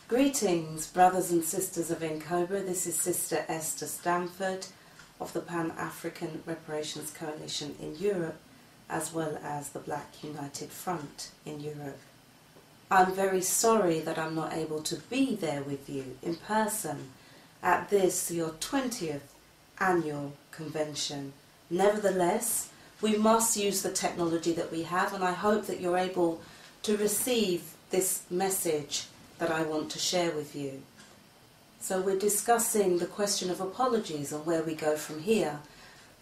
Greetings, brothers and sisters of Cobra. This is Sister Esther Stanford of the Pan-African Reparations Coalition in Europe, as well as the Black United Front in Europe. I'm very sorry that I'm not able to be there with you in person at this, your 20th annual convention. Nevertheless, we must use the technology that we have, and I hope that you're able to receive this message that I want to share with you. So we're discussing the question of apologies and where we go from here.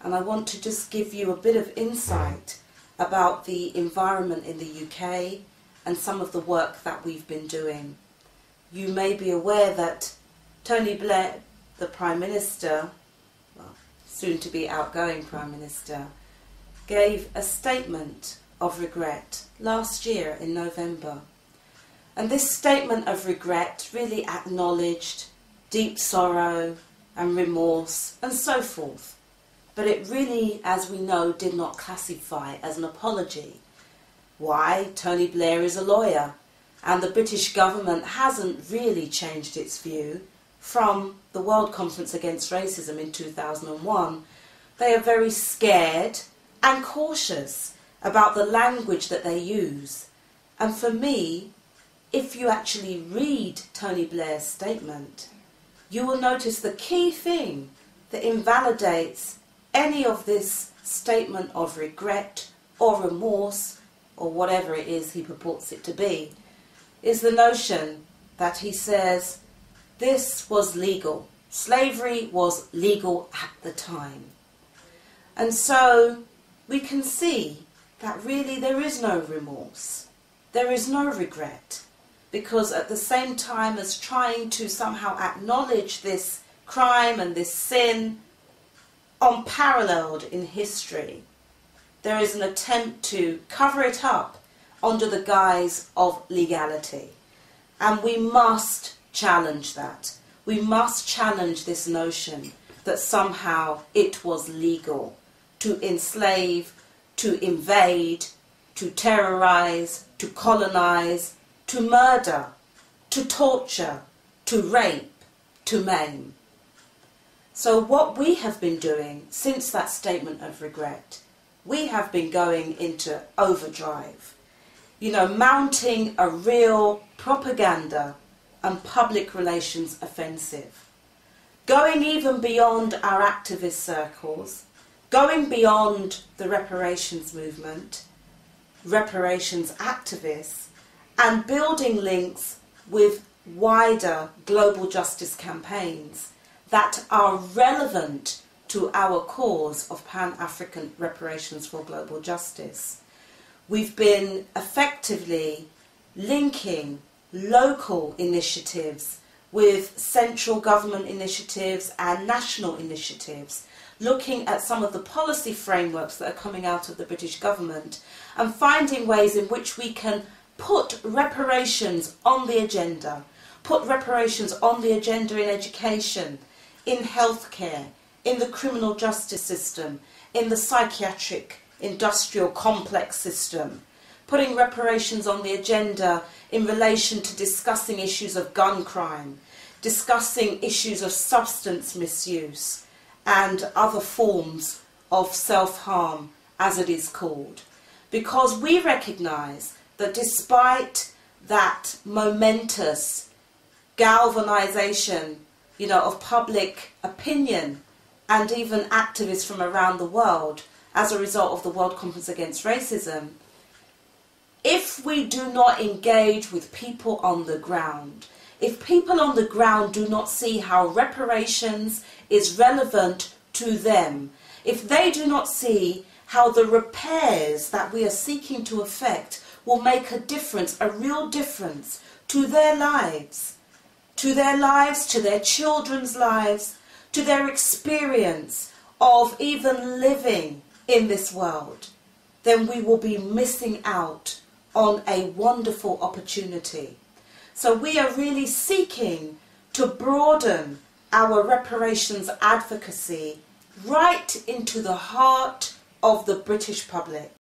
And I want to just give you a bit of insight about the environment in the UK and some of the work that we've been doing. You may be aware that Tony Blair, the Prime Minister, well, soon to be outgoing Prime Minister, gave a statement of regret last year in November. And this statement of regret really acknowledged deep sorrow and remorse and so forth. But it really, as we know, did not classify as an apology. Why? Tony Blair is a lawyer, and the British government hasn't really changed its view from the World Conference Against Racism in 2001. They are very scared and cautious about the language that they use. And for me, if you actually read Tony Blair's statement, you will notice the key thing that invalidates any of this statement of regret or remorse or whatever it is he purports it to be, is the notion that he says this was legal. Slavery was legal at the time. And so we can see that really there is no remorse. There is no regret. Because at the same time as trying to somehow acknowledge this crime and this sin unparalleled in history, there is an attempt to cover it up under the guise of legality. And we must challenge that. We must challenge this notion that somehow it was legal to enslave, to invade, to terrorize, to colonize, to murder, to torture, to rape, to maim. So what we have been doing since that statement of regret, we have been going into overdrive, mounting a real propaganda and public relations offensive, going even beyond our activist circles, going beyond the reparations movement, reparations activists, and building links with wider global justice campaigns that are relevant to our cause of Pan-African reparations for global justice. We've been effectively linking local initiatives with central government initiatives and national initiatives, looking at some of the policy frameworks that are coming out of the British government and finding ways in which we can put reparations on the agenda, put reparations on the agenda in education, in healthcare, in the criminal justice system, in the psychiatric industrial complex system, putting reparations on the agenda in relation to discussing issues of gun crime, discussing issues of substance misuse and other forms of self-harm, as it is called. Because we recognise that despite that momentous galvanisation, of public opinion and even activists from around the world as a result of the World Conference Against Racism, if we do not engage with people on the ground, if people on the ground do not see how reparations is relevant to them, if they do not see how the repairs that we are seeking to effect will make a difference, a real difference to their lives, to their children's lives, to their experience of even living in this world, then we will be missing out on a wonderful opportunity. So we are really seeking to broaden our reparations advocacy right into the heart of the British public.